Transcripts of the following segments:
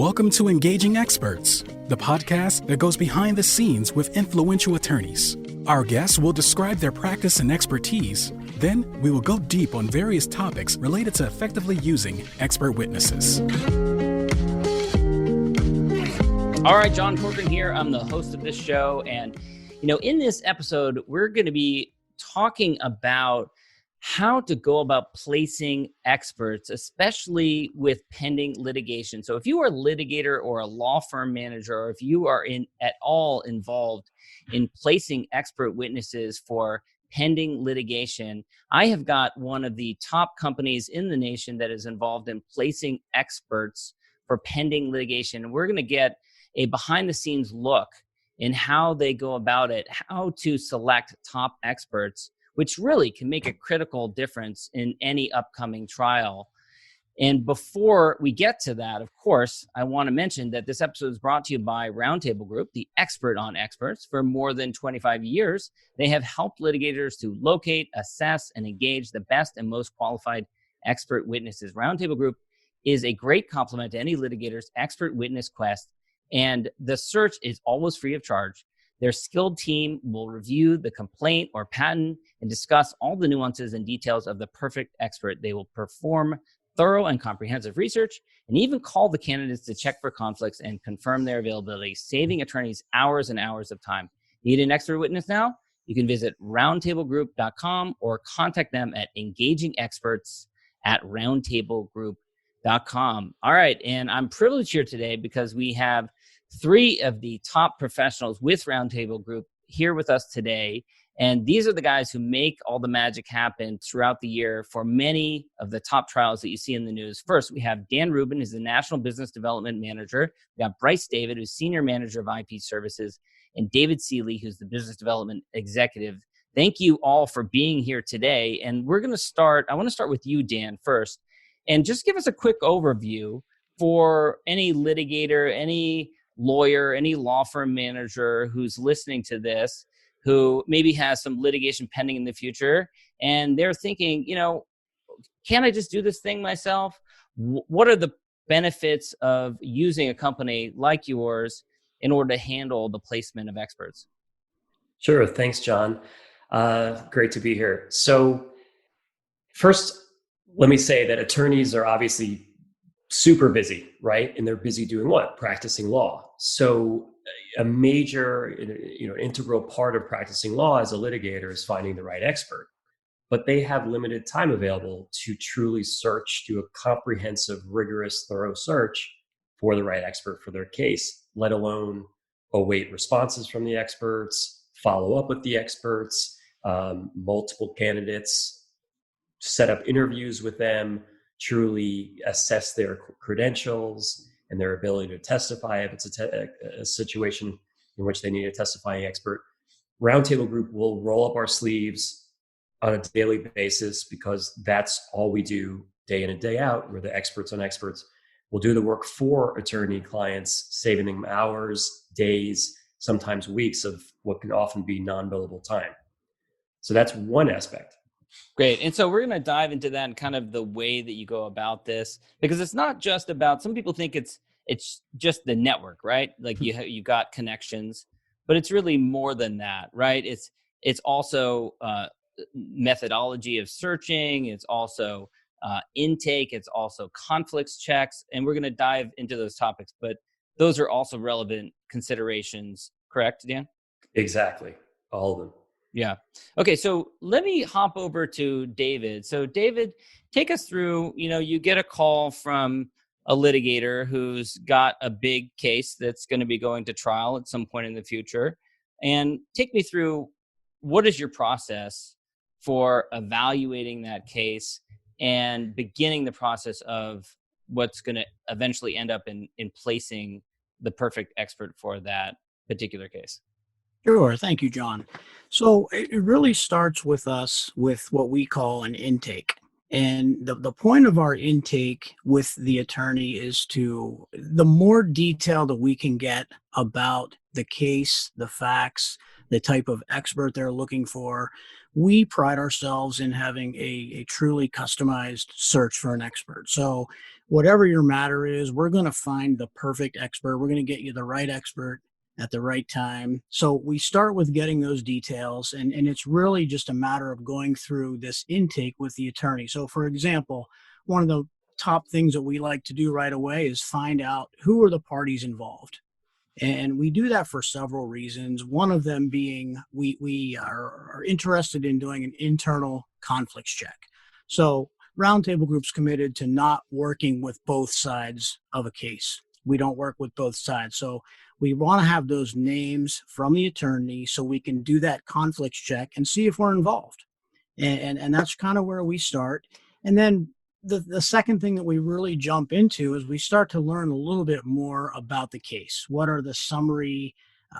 Welcome to Engaging Experts, the podcast that goes behind the scenes with influential attorneys. Our guests will describe their practice and expertise. Then we will go deep on various topics related to effectively using expert witnesses. All right, John Corcoran here. I'm the host of this show. And, in this episode, we're going to be talking about how to go about placing experts, especially with pending litigation. So if you are a litigator or a law firm manager, or if you are at all involved in placing expert witnesses for pending litigation, I have got one of the top companies in the nation that is involved in placing experts for pending litigation. We're going to get a behind the scenes look in how they go about it, how to select top experts, which really can make a critical difference in any upcoming trial. And before we get to that, of course, I want to mention that this episode is brought to you by Roundtable Group, the expert on experts. For more than 25 years, they have helped litigators to locate, assess, and engage the best and most qualified expert witnesses. Roundtable Group is a great complement to any litigator's expert witness quest, and the search is always free of charge. Their skilled team will review the complaint or patent and discuss all the nuances and details of the perfect expert. They will perform thorough and comprehensive research and even call the candidates to check for conflicts and confirm their availability, saving attorneys hours and hours of time. Need an expert witness now? You can visit roundtablegroup.com or contact them at engagingexperts@roundtablegroup.com. All right, and I'm privileged here today because we have three of the top professionals with Roundtable Group here with us today. And these are the guys who make all the magic happen throughout the year for many of the top trials that you see in the news. First, we have Dan Rubin, who's the National Business Development Manager. We got Brice David, who's Senior Manager of IP Services, and David Seeley, who's the Business Development Executive. Thank you all for being here today. And I want to start with you, Dan, first. And just give us a quick overview for any litigator, any lawyer, any law firm manager who's listening to this, who maybe has some litigation pending in the future, and they're thinking, can I just do this thing myself? What are the benefits of using a company like yours in order to handle the placement of experts? Sure. Thanks, John. Great to be here. So first, let me say that attorneys are obviously super busy, right? And they're busy doing what? Practicing law. So a major, integral part of practicing law as a litigator is finding the right expert. But they have limited time available to truly search, do a comprehensive, rigorous, thorough search for the right expert for their case, let alone await responses from the experts, follow up with the experts, multiple candidates, set up interviews with them, truly assess their credentials and their ability to testify if it's a situation in which they need a testifying expert. Roundtable Group will roll up our sleeves on a daily basis because that's all we do day in and day out. We're the experts on experts. We'll do the work for attorney clients, saving them hours, days, sometimes weeks of what can often be non-billable time. So that's one aspect. Great. And so we're going to dive into that and kind of the way that you go about this, because it's not just about, some people think it's just the network, right? Like you got connections, but it's really more than that, right? It's also methodology of searching. It's also intake. It's also conflicts checks. And we're going to dive into those topics, but those are also relevant considerations, correct, Dan? Exactly. All of them. Yeah. Okay. So let me hop over to David. So David, take us through, you get a call from a litigator who's got a big case that's going to be going to trial at some point in the future. And take me through, what is your process for evaluating that case and beginning the process of what's going to eventually end up in placing the perfect expert for that particular case? Sure. Thank you, John. So it really starts with us with what we call an intake. And the point of our intake with the attorney is the more detail that we can get about the case, the facts, the type of expert they're looking for, we pride ourselves in having a truly customized search for an expert. So whatever your matter is, we're going to find the perfect expert. We're going to get you the right expert at the right time. So we start with getting those details, and it's really just a matter of going through this intake with the attorney. So for example, one of the top things that we like to do right away is find out who are the parties involved. And we do that for several reasons. One of them being we are interested in doing an internal conflicts check. So Roundtable Group's committed to not working with both sides of a case. We don't work with both sides. So we want to have those names from the attorney so we can do that conflicts check and see if we're involved. And that's kind of where we start. And then the second thing that we really jump into is we start to learn a little bit more about the case. What are the summary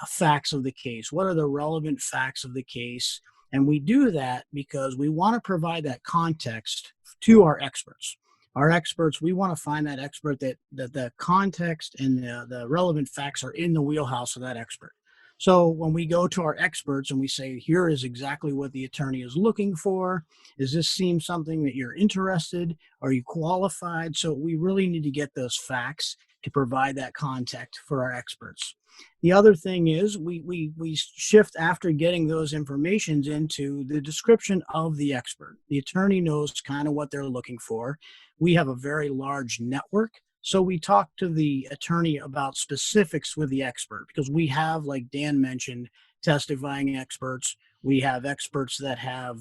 facts of the case? What are the relevant facts of the case? And we do that because we want to provide that context to our experts. Our experts, we want to find that expert that the context and the relevant facts are in the wheelhouse of that expert. So when we go to our experts and we say, here is exactly what the attorney is looking for, does this seem something that you're interested? Are you qualified? So we really need to get those facts to provide that context for our experts. The other thing is we shift after getting those informations into the description of the expert. The attorney knows kind of what they're looking for. We have a very large network. So we talk to the attorney about specifics with the expert because we have, like Dan mentioned, testifying experts. We have experts that have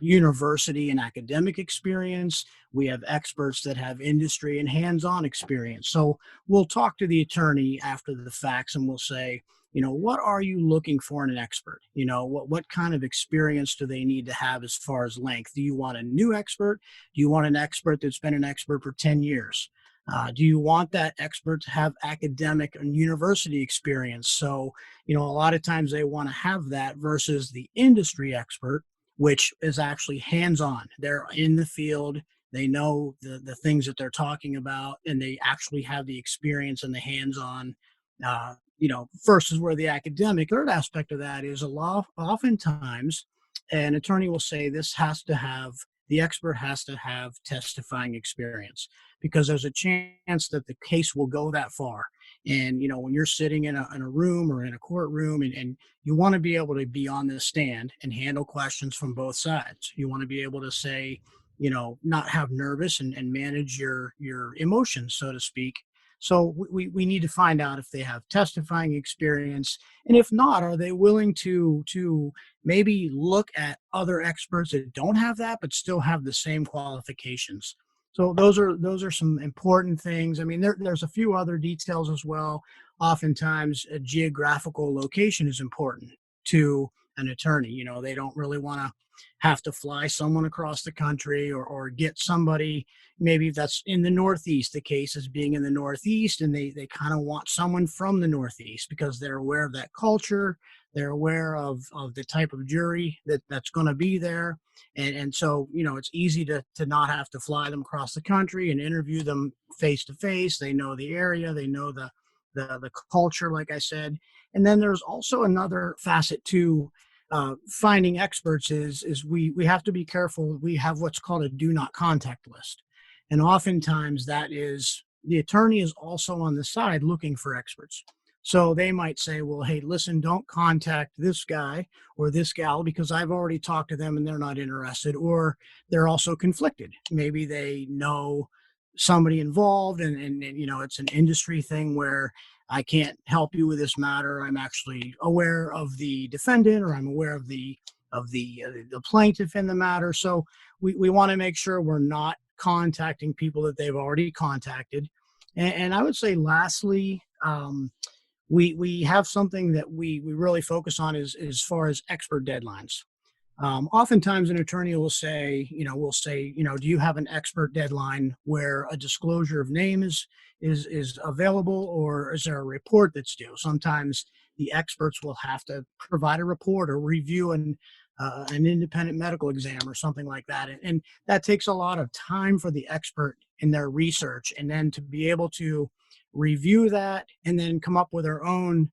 university and academic experience. We have experts that have industry and hands-on experience. So we'll talk to the attorney after the facts and we'll say, what are you looking for in an expert? What kind of experience do they need to have as far as length? Do you want a new expert? Do you want an expert that's been an expert for 10 years? Do you want that expert to have academic and university experience? So, a lot of times they want to have that versus the industry expert, which is actually hands-on. They're in the field. They know the things that they're talking about, and they actually have the experience and the hands-on, versus where the academic. Third aspect of that is oftentimes an attorney will say the expert has to have testifying experience because there's a chance that the case will go that far. And, when you're sitting in a room or in a courtroom and you want to be able to be on the stand and handle questions from both sides. You want to be able to say, not have nervous and manage your emotions, so to speak. So we need to find out if they have testifying experience. And if not, are they willing to maybe look at other experts that don't have that, but still have the same qualifications? So those are some important things. I mean, there's a few other details as well. Oftentimes, a geographical location is important to an attorney. They don't really want to have to fly someone across the country or get somebody, maybe that's in the Northeast. The case is being in the Northeast, and they kind of want someone from the Northeast because they're aware of that culture. They're aware of the type of jury that's going to be there. And so, it's easy to not have to fly them across the country and interview them face to face. They know the area, they know the culture, like I said. And then there's also another facet to finding experts is we have to be careful. We have what's called a do not contact list. And oftentimes that is the attorney is also on the side looking for experts. So they might say, well, hey, listen, don't contact this guy or this gal because I've already talked to them and they're not interested, or they're also conflicted. Maybe they know somebody involved and it's an industry thing where I can't help you with this matter. I'm actually aware of the defendant or I'm aware of the plaintiff in the matter. So we want to make sure we're not contacting people that they've already contacted. And I would say lastly, we have something that we really focus on is as far as expert deadlines. Oftentimes an attorney will say, do you have an expert deadline where a disclosure of name is available, or is there a report that's due? Sometimes the experts will have to provide a report or review an independent medical exam or something like that. And that takes a lot of time for the expert in their research, and then to be able to review that and then come up with their own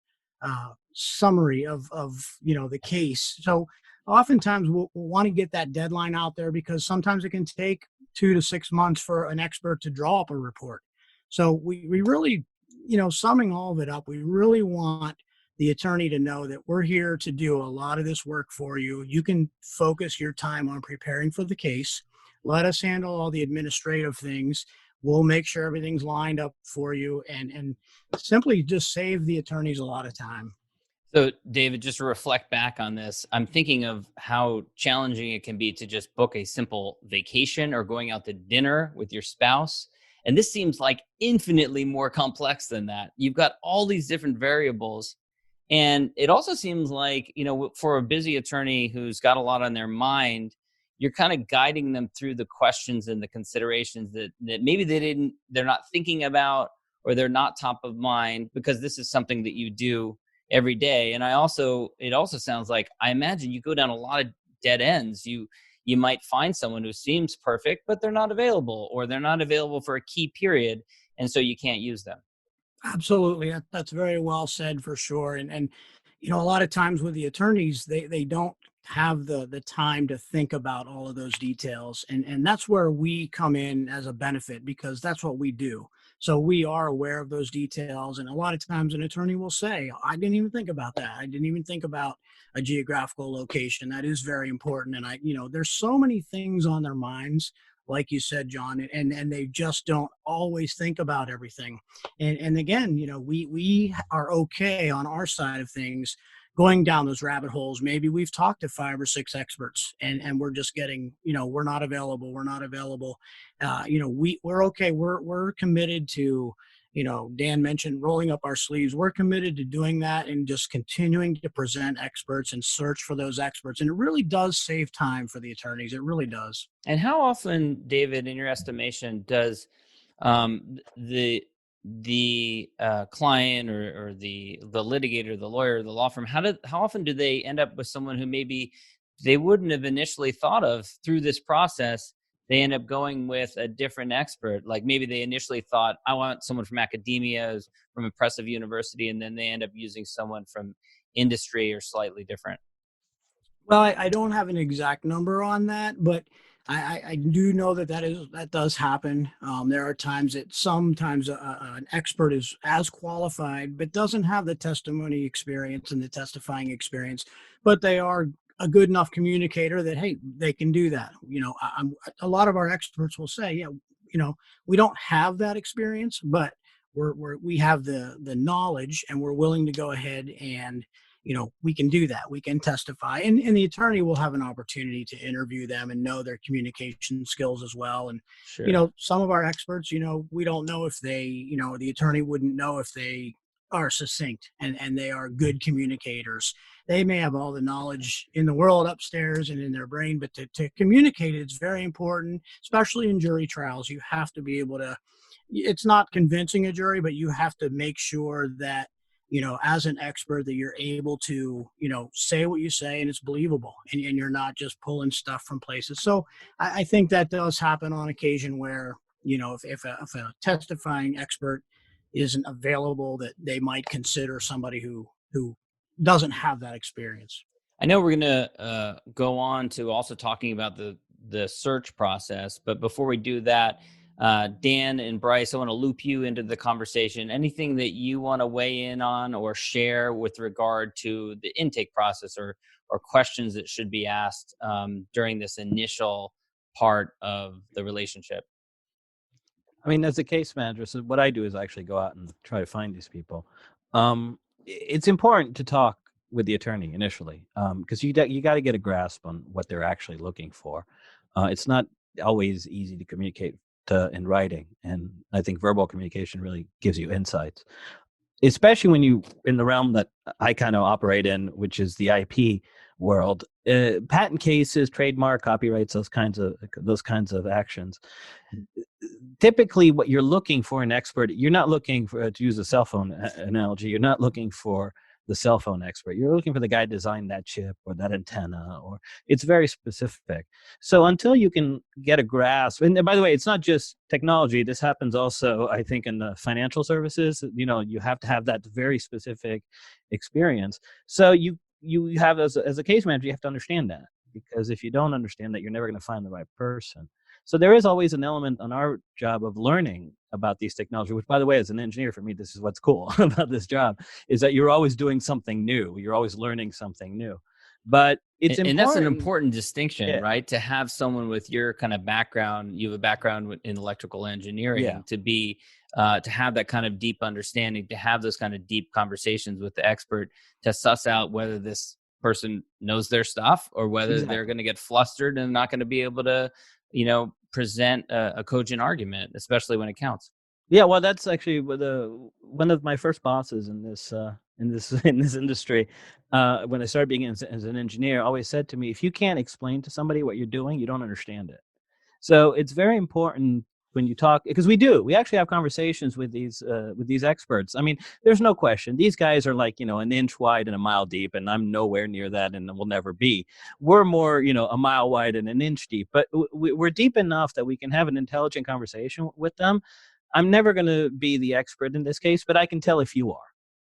summary of the case. So oftentimes we'll want to get that deadline out there because sometimes it can take 2 to 6 months for an expert to draw up a report. So we really, summing all of it up, we really want the attorney to know that we're here to do a lot of this work for you. You can focus your time on preparing for the case. Let us handle all the administrative things. We'll make sure everything's lined up for you and simply just save the attorneys a lot of time. So, David, just to reflect back on this, I'm thinking of how challenging it can be to just book a simple vacation or going out to dinner with your spouse. And this seems like infinitely more complex than that. You've got all these different variables. And it also seems like, for a busy attorney who's got a lot on their mind, you're kind of guiding them through the questions and the considerations that maybe they're not thinking about, or they're not top of mind, because this is something that you do every day. And it also sounds like, I imagine you go down a lot of dead ends. You might find someone who seems perfect, but they're not available, or they're not available for a key period. And so you can't use them. Absolutely. That's very well said for sure. And a lot of times with the attorneys, they don't have the time to think about all of those details. And that's where we come in as a benefit, because that's what we do. So we are aware of those details. And a lot of times an attorney will say, I didn't even think about that. I didn't even think about a geographical location. That is very important. And there's so many things on their minds, like you said, John, and they just don't always think about everything. And again, we are okay on our side of things going down those rabbit holes. Maybe we've talked to 5 or 6 experts and we're just getting, we're not available. We're okay. We're committed to, Dan mentioned rolling up our sleeves. We're committed to doing that and just continuing to present experts and search for those experts. And it really does save time for the attorneys. It really does. And how often, David, in your estimation, does the client or the litigator, the lawyer, the law firm, how often do they end up with someone who maybe they wouldn't have initially thought of through this process? They end up going with a different expert. Like maybe they initially thought, I want someone from academia, from impressive university, and then they end up using someone from industry or slightly different. Well, I don't have an exact number on that, but I do know that does happen. There are times that sometimes an expert is as qualified, but doesn't have the testimony experience and the testifying experience, but they are a good enough communicator that, hey, they can do that. A lot of our experts will say, yeah, we don't have that experience, but we have the knowledge, and we're willing to go ahead and we can do that. We can testify, and the attorney will have an opportunity to interview them and know their communication skills as well. And, Sure. Some of our experts, we don't know if they, the attorney wouldn't know if they are succinct and they are good communicators. They may have all the knowledge in the world upstairs and in their brain, but to communicate, it's very important, especially in jury trials. You have to be able to, it's not convincing a jury, but you have to make sure that, as an expert, that you're able to, say what you say and it's believable, and you're not just pulling stuff from places. So I think that does happen on occasion where, if a testifying expert isn't available, that they might consider somebody who doesn't have that experience. I know we're going to go on to also talking about the search process, but before we do that, Dan and Brice, I want to loop you into the conversation. Anything that you want to weigh in on or share with regard to the intake process or questions that should be asked during this initial part of the relationship? I mean, as a case manager, so what I do is actually go out and try to find these people. It's important to talk with the attorney initially, because you got to get a grasp on what they're actually looking for. It's not always easy to communicate in writing, and I think verbal communication really gives you insights, especially when you in the realm that I kind of operate in, which is the IP world. Patent cases, trademark, copyrights, those kinds of actions. Typically, what you're looking for an expert, you're not looking for, to use a cell phone analogy, you're not looking for the cell phone expert. You're looking for the guy who designed that chip or that antenna, or it's very specific. So until you can get a grasp, and by the way, it's not just technology. This happens also, I think, in the financial services. You have to have that very specific experience. So you you have as a case manager, you have to understand that, because if you don't understand that, you're never going to find the right person. So there is always an element on our job of learning about these technologies, which, by the way, as an engineer, for me, this is what's cool about this job, is that you're always doing something new. You're always learning something new. But it's important. And that's an important distinction, Yeah. right? To have someone with your kind of background, you have a background in electrical engineering, to be, to have that kind of deep understanding, to have those kind of deep conversations with the expert, to suss out whether this person knows their stuff or whether they're going to get flustered and not going to be able to, present a cogent argument, especially when it counts. Yeah, well, that's actually one of my first bosses in this industry. When I started being as an engineer, always said to me, if you can't explain to somebody what you're doing, you don't understand it. So it's very important when you talk, because we actually have conversations with these experts. I mean, there's no question. These guys are like, an inch wide and a mile deep, and I'm nowhere near that and will never be. We're more, a mile wide and an inch deep, but we're deep enough that we can have an intelligent conversation with them. I'm never going to be the expert in this case, but I can tell if you are,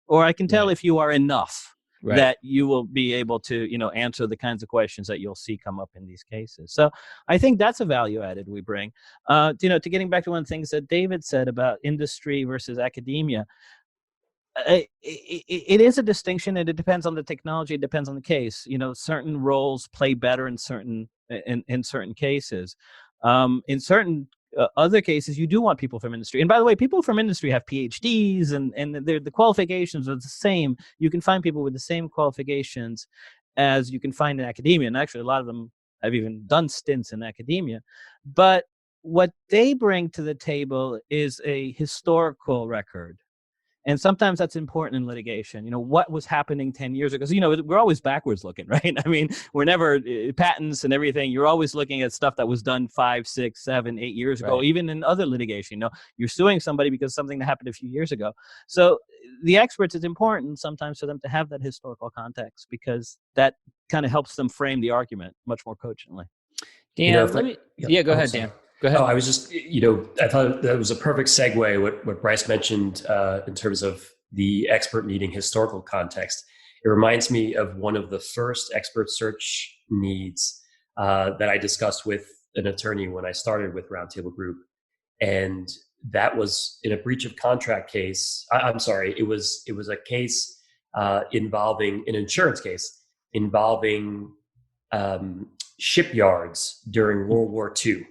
or I can tell if you are enough that you will be able to, answer the kinds of questions that you'll see come up in these cases. So I think that's a value added we bring. To getting back to one of the things that David said about industry versus academia, it is a distinction, and it depends on the technology. It depends on the case. Certain roles play better in certain cases. In certain other cases, you do want people from industry. And by the way, people from industry have PhDs, and the qualifications are the same. You can find people with the same qualifications as you can find in academia. And actually, a lot of them have even done stints in academia. But what they bring to the table is a historical record. And sometimes that's important in litigation. What was happening 10 years ago? So, we're always backwards looking, right? I mean, we're never patents and everything. You're always looking at stuff that was done 5, 6, 7, 8 years ago, even in other litigation. You're suing somebody because something that happened a few years ago. So the experts, it's important sometimes for them to have that historical context, because that kind of helps them frame the argument much more cogently. Dan, go ahead, Dan. Go ahead. Oh, I was just, I thought that was a perfect segue, what Brice mentioned in terms of the expert needing historical context. It reminds me of one of the first expert search needs that I discussed with an attorney when I started with Roundtable Group. And that was in a breach of contract case. I'm sorry, it was a case involving an insurance case involving shipyards during World War II.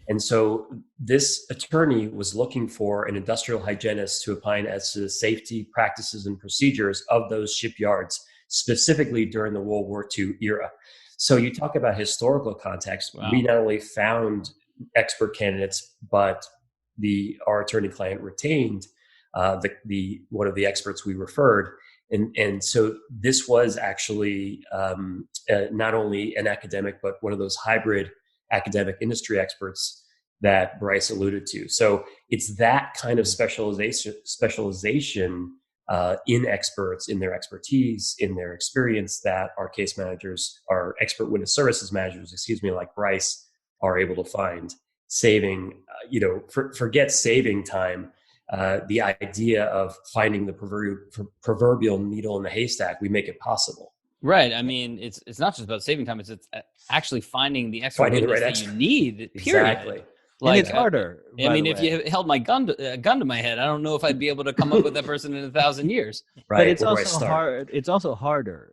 And so this attorney was looking for an industrial hygienist to opine as to the safety practices and procedures of those shipyards, specifically during the World War II era. So you talk about historical context. Wow. We not only found expert candidates, but our attorney client retained the one of the experts we referred. And so this was actually not only an academic, but one of those hybrid academic industry experts that Brice alluded to. So it's that kind of specialization in experts, in their expertise, in their experience, that our case managers, our expert witness services managers, like Brice, are able to find, saving, forget saving time. The idea of finding the proverbial needle in the haystack, we make it possible. Right. I mean, it's not just about saving time. It's actually finding the expert witness that you need. Period. Exactly. Like, and it's harder. I mean, if you held my gun to my head, I don't know if I'd be able to come up with that person in 1,000 years. Right. But it's also hard. It's also harder.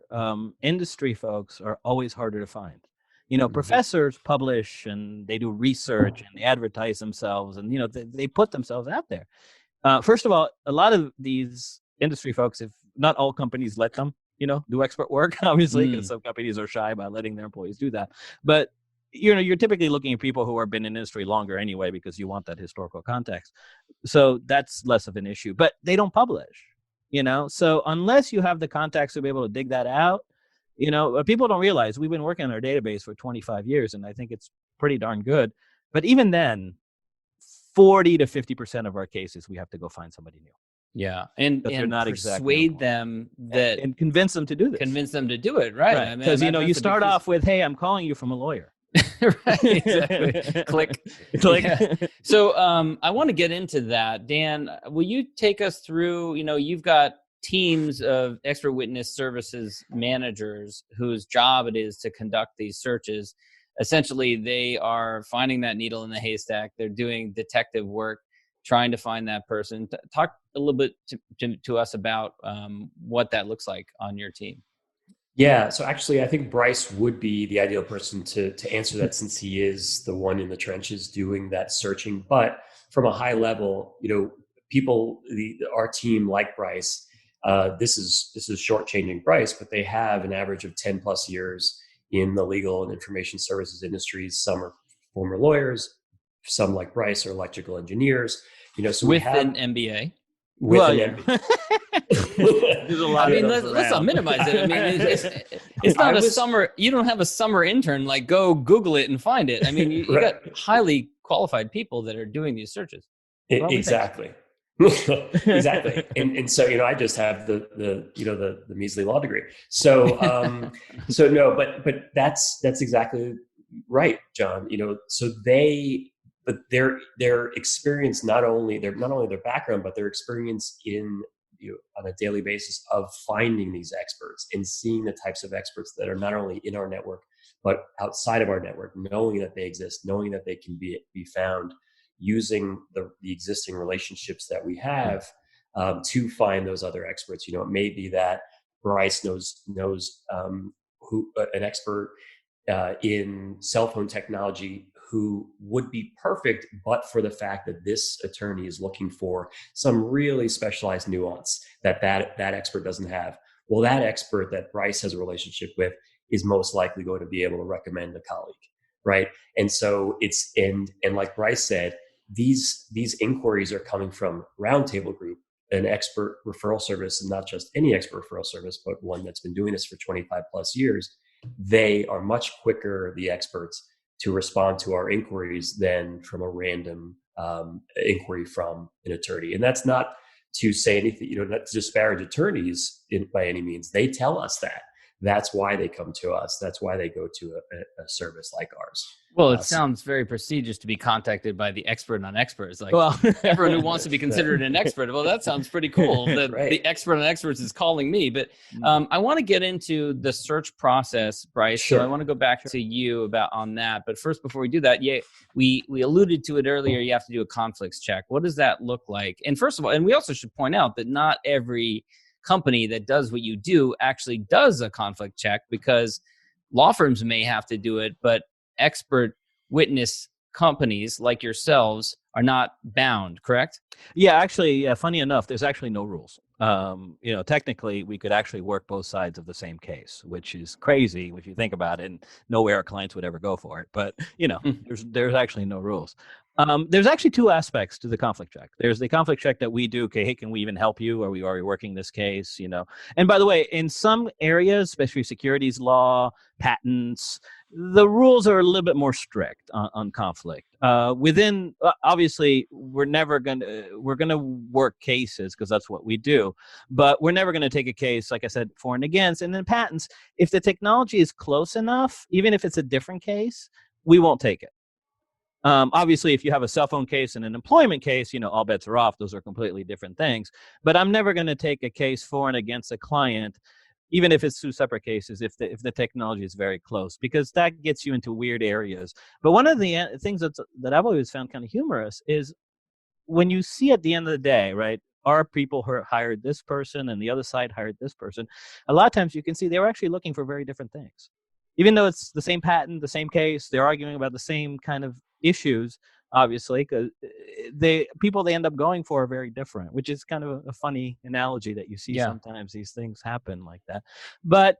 Industry folks are always harder to find. Professors publish and they do research and they advertise themselves, and they put themselves out there. First of all, a lot of these industry folks, if not all companies let them, do expert work, obviously, because some companies are shy about letting their employees do that. But, you're typically looking at people who have been in industry longer anyway, because you want that historical context. So that's less of an issue, but they don't publish, So unless you have the contacts to be able to dig that out, people don't realize we've been working on our database for 25 years, and I think it's pretty darn good. But even then, 40 to 50% of our cases, we have to go find somebody new. Yeah, and not persuade them that and convince them to do this. Convince them to do it, right? Because you start off with, "Hey, I'm calling you from a lawyer." Right, exactly. Click. Yeah. So I want to get into that. Dan, will you take us through? You've got teams of expert witness services managers whose job it is to conduct these searches. Essentially, they are finding that needle in the haystack. They're doing detective work, trying to find that person. Talk a little bit to us about what that looks like on your team. Yeah, so actually, I think Brice would be the ideal person to answer that, since he is the one in the trenches doing that searching. But from a high level, people, our team, like Brice, this is shortchanging Brice, but they have an average of 10 plus years in the legal and information services industries. Some are former lawyers, some like Brice are electrical engineers. So with an MBA. With well, an yeah. MBA. There's a lot I mean, of let's not minimize it. I mean, it's not summer. You don't have a summer intern. Like, go Google it and find it. I mean, you Right. got highly qualified people that are doing these searches. Exactly. Exactly. And so, I just have the measly law degree. So, no, but that's exactly right, John. So but their experience, not only their background, but their experience in, on a daily basis of finding these experts and seeing the types of experts that are not only in our network, but outside of our network, knowing that they exist, knowing that they can be found, using the existing relationships that we have to find those other experts. It may be that Brice knows who an expert in cell phone technology who would be perfect, but for the fact that this attorney is looking for some really specialized nuance that expert doesn't have. Well, that expert that Brice has a relationship with is most likely going to be able to recommend a colleague, right? And so and like Brice said, these inquiries are coming from Roundtable Group, an expert referral service, and not just any expert referral service, but one that's been doing this for 25 plus years. They are much quicker, the experts, to respond to our inquiries than from a random inquiry from an attorney. And that's not to say anything, not to disparage attorneys by any means. They tell us that. That's why they come to us. That's why they go to a service like ours. Well, it sounds very prestigious to be contacted by the expert on experts. Like, everyone who wants to be considered an expert. Well, that sounds pretty cool that Right. The expert on experts is calling me. But I want to get into the search process, Brice. Sure. So I want to go back to you on that. But first, before we do that, we alluded to it earlier. You have to do a conflicts check. What does that look like? And first of all, and we also should point out that not every company that does what you do actually does a conflict check, because law firms may have to do it, but expert witness companies like yourselves are not bound, correct? Yeah, actually, funny enough, there's actually no rules. Technically, we could actually work both sides of the same case, which is crazy if you think about it, and nowhere our clients would ever go for it. But, there's actually no rules. There's actually two aspects to the conflict check. There's the conflict check that we do. Okay, hey, can we even help you? Are we working this case? And by the way, in some areas, especially securities law, patents, the rules are a little bit more strict on conflict. Obviously, we're going to work cases because that's what we do, but we're never going to take a case, like I said, for and against. And then patents, if the technology is close enough, even if it's a different case, we won't take it. Obviously, if you have a cell phone case and an employment case, all bets are off. Those are completely different things. But I'm never going to take a case for and against a client, even if it's two separate cases, if the technology is very close, because that gets you into weird areas. But one of the things that I've always found kind of humorous is when you see at the end of the day, right, our people who hired this person and the other side hired this person, a lot of times you can see they were actually looking for very different things. Even though it's the same patent, the same case, they're arguing about the same kind of issues, obviously, because people they end up going for are very different, which is kind of a funny analogy that you see sometimes these things happen like that. But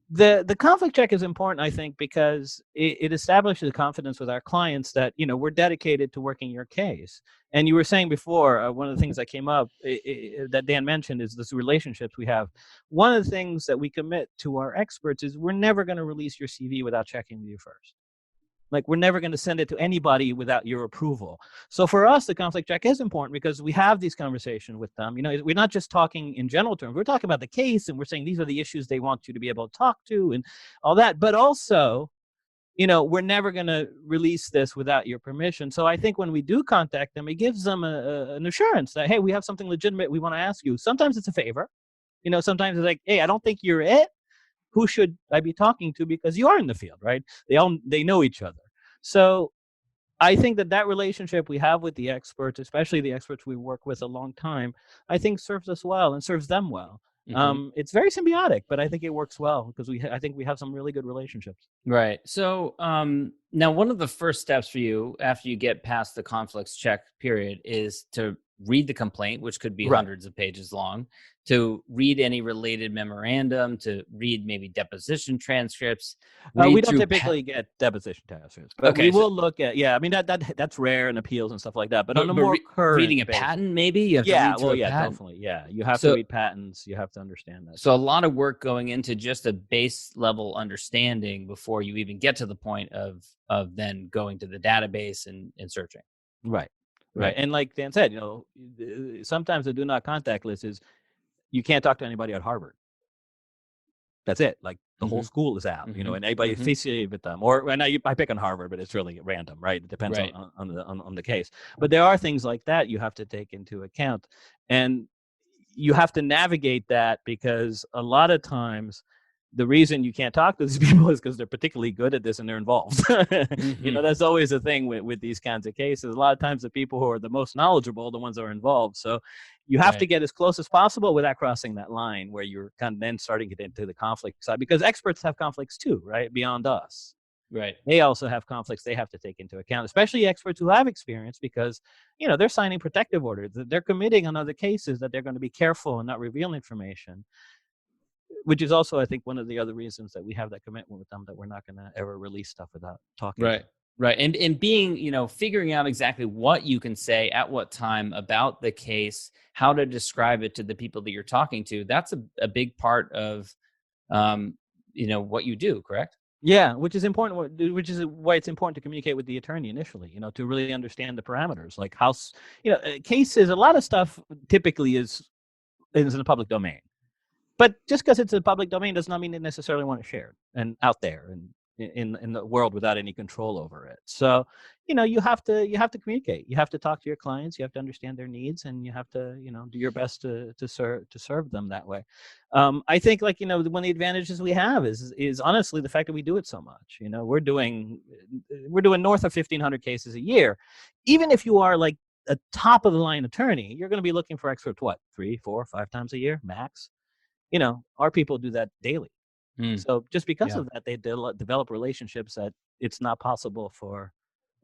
the conflict check is important, I think, because it establishes confidence with our clients that, we're dedicated to working your case. And you were saying before, one of the things that came up that Dan mentioned is this relationships we have. One of the things that we commit to our experts is we're never going to release your CV without checking with you first. Like, we're never going to send it to anybody without your approval. So for us, the conflict check is important because we have these conversations with them. We're not just talking in general terms. We're talking about the case, and we're saying these are the issues they want you to be able to talk to and all that. But also, we're never going to release this without your permission. So I think when we do contact them, it gives them an assurance that, hey, we have something legitimate we want to ask you. Sometimes it's a favor. Sometimes it's like, hey, I don't think you're it. Who should I be talking to? Because you are in the field, right? They know each other. So I think that relationship we have with the experts, especially the experts we work with a long time, I think serves us well and serves them well. It's very symbiotic, but I think it works well because I think we have some really good relationships. Right. So now one of the first steps for you after you get past the conflicts check period is to read the complaint, which could be hundreds of pages long, to read any related memorandum, to read maybe deposition transcripts. We don't typically get deposition transcripts, but okay, we will look at, that's rare in appeals and stuff like that. But on a more current reading a patent, maybe you have to read through a patent. Definitely. Yeah, you have to read patents. You have to understand that. So a lot of work going into just a base level understanding before you even get to the point of then going to the database and searching. Right. And like Dan said, sometimes the do not contact list is you can't talk to anybody at Harvard. That's it. Like the whole school is out, and anybody associated with them. Or and I pick on Harvard, but it's really random, right? It depends on the case. But there are things like that you have to take into account, and you have to navigate that because a lot of times the reason you can't talk to these people is because they're particularly good at this and they're involved. That's always the thing with these kinds of cases. A lot of times the people who are the most knowledgeable are the ones that are involved. So you have to get as close as possible without crossing that line where you're kind of then starting to get into the conflict side, because experts have conflicts too, right? Beyond us. Right. They also have conflicts they have to take into account, especially experts who have experience, because, they're signing protective orders. They're committing on other cases that they're going to be careful and not reveal information. Which is also, I think, one of the other reasons that we have that commitment with them, that we're not going to ever release stuff without talking. Right. And being, figuring out exactly what you can say at what time about the case, how to describe it to the people that you're talking to. That's a big part of, what you do, correct? Yeah, which is important, which is why it's important to communicate with the attorney initially, to really understand the parameters, like how, cases, a lot of stuff typically is in the public domain. But just because it's a public domain does not mean they necessarily want it shared and out there and in the world without any control over it. So, you have to communicate. You have to talk to your clients. You have to understand their needs, and you have to, do your best to serve them that way. I think, like, one of the advantages we have is honestly the fact that we do it so much. We're doing north of 1,500 cases a year. Even if you are like a top of the line attorney, you're going to be looking for experts 3, 4, 5 times a year max. Our people do that daily. So just because of that, they develop relationships that it's not possible for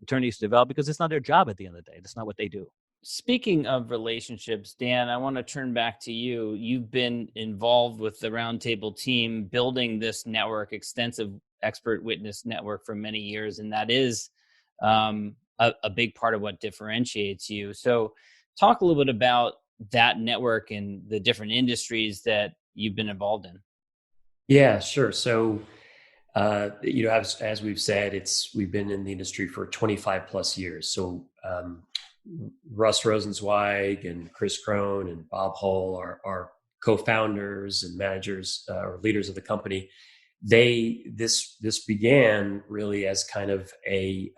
attorneys to develop, because it's not their job at the end of the day. That's not what they do. Speaking of relationships, Dan, I want to turn back to you. You've been involved with the Roundtable team building this network, extensive expert witness network, for many years, and that is a big part of what differentiates you. So talk a little bit about that network and the different industries that you've been involved in. Yeah, sure. So, as we've said, we've been in the industry for 25 plus years. So, Russ Rosenzweig and Chris Krohn and Bob Hull are co-founders and managers or leaders of the company. This began really as kind of a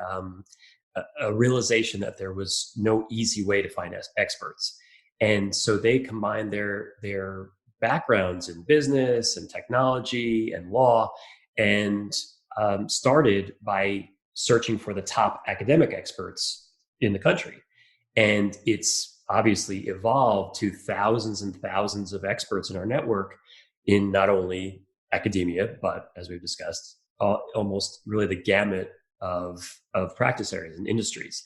realization that there was no easy way to find experts. And so they combined their backgrounds in business and technology and law, and started by searching for the top academic experts in the country. And it's obviously evolved to thousands and thousands of experts in our network in not only academia, but as we've discussed, almost really the gamut of practice areas and industries.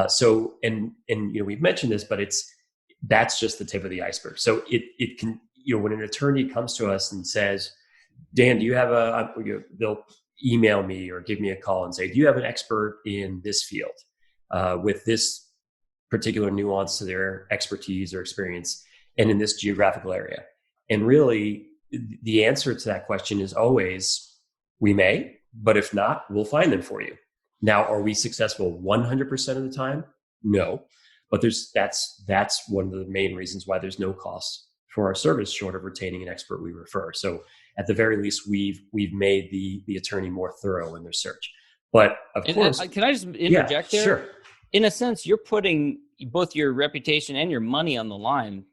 So we've mentioned this, but that's just the tip of the iceberg. So it can, when an attorney comes to us and says, Dan, do you have they'll email me or give me a call and say, do you have an expert in this field with this particular nuance to their expertise or experience and in this geographical area? And really the answer to that question is always, we may, but if not, we'll find them for you. Now, are we successful 100% of the time? No. But that's one of the main reasons why there's no cost for our service short of retaining an expert we refer. So at the very least, we've made the attorney more thorough in their search. But of course, can I just interject there? Sure. In a sense, you're putting both your reputation and your money on the line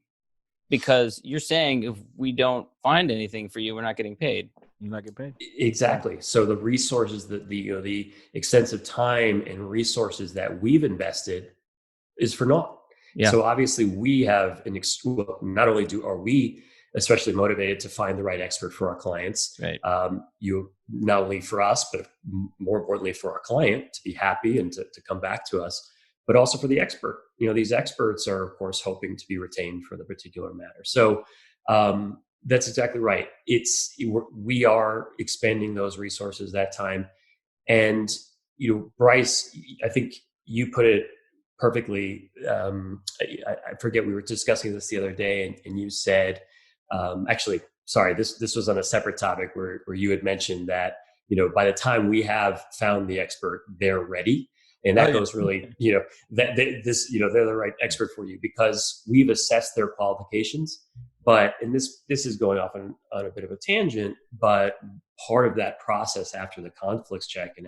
because you're saying if we don't find anything for you, we're not getting paid. You're not getting paid. Exactly. So the resources, the extensive time and resources that we've invested is for naught. Yeah. So obviously we have not only are we especially motivated to find the right expert for our clients, right? Not only for us, but more importantly for our client to be happy and to come back to us, but also for the expert. These experts are of course hoping to be retained for the particular matter. So that's exactly right. We are expanding those resources, that time. And, Brice, I think you put it perfectly. I forget, we were discussing this the other day and you said, actually, sorry, this was on a separate topic where you had mentioned that, by the time we have found the expert, they're ready. And that goes really, they're the right expert for you because we've assessed their qualifications. But, and this is going off on a bit of a tangent, but part of that process after the conflicts check and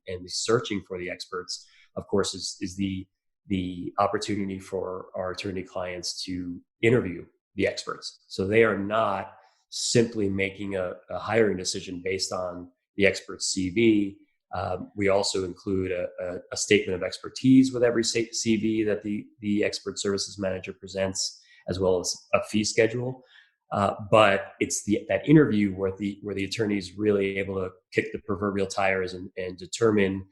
the searching for the experts, of course, is the opportunity for our attorney clients to interview the experts. So they are not simply making a hiring decision based on the expert's CV. We also include a statement of expertise with every CV that the expert services manager presents, as well as a fee schedule. But it's that interview where the attorney is really able to kick the proverbial tires and determine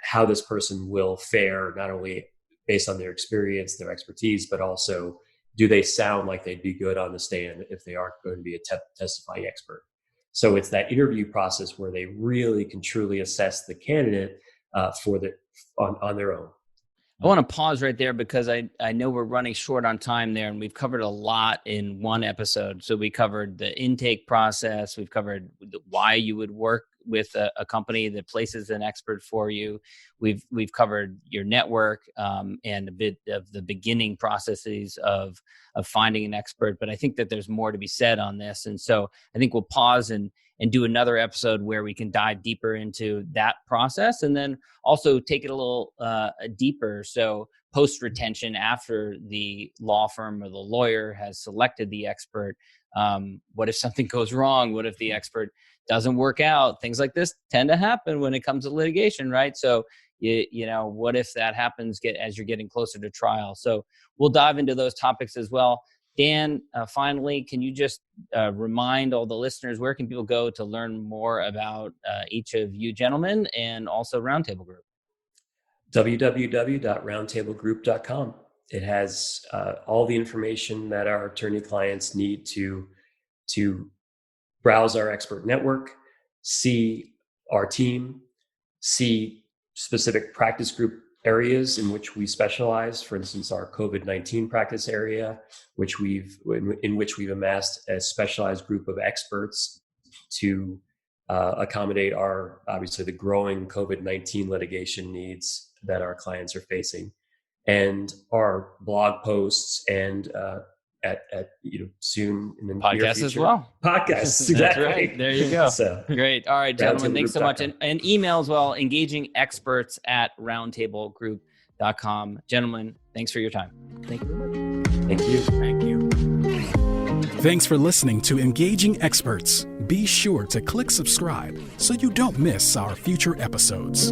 how this person will fare, not only based on their experience, their expertise, but also do they sound like they'd be good on the stand if they are going to be a testifying expert. So it's that interview process where they really can truly assess the candidate on their own. I want to pause right there because I know we're running short on time there, and we've covered a lot in one episode. So we covered the intake process. We've covered why you would work with a company that places an expert for you. We've covered your network and a bit of the beginning processes of finding an expert. But I think that there's more to be said on this. And so I think we'll pause and do another episode where we can dive deeper into that process and then also take it a little deeper. So post-retention, after the law firm or the lawyer has selected the expert, what if something goes wrong? What if the expert doesn't work out? Things like this tend to happen when it comes to litigation, right? So, what if that happens as you're getting closer to trial? So we'll dive into those topics as well. Dan, finally, can you just remind all the listeners, where can people go to learn more about each of you gentlemen and also Roundtable Group? www.roundtablegroup.com. It has all the information that our attorney clients need to browse our expert network, see our team, see specific practice group areas in which we specialize. For instance, our COVID-19 practice area, in which we've amassed a specialized group of experts to accommodate obviously the growing COVID-19 litigation needs that our clients are facing, and our blog posts and soon in the podcast near future, as well. Podcasts, exactly. That's right. There you go. So, great. All right, gentlemen, thanks so much. roundtablegroup.com. And email as well, engagingexperts@roundtablegroup.com. Gentlemen, thanks for your time. Thank you very much. Thank you. Thank you. Thanks for listening to Engaging Experts. Be sure to click subscribe so you don't miss our future episodes.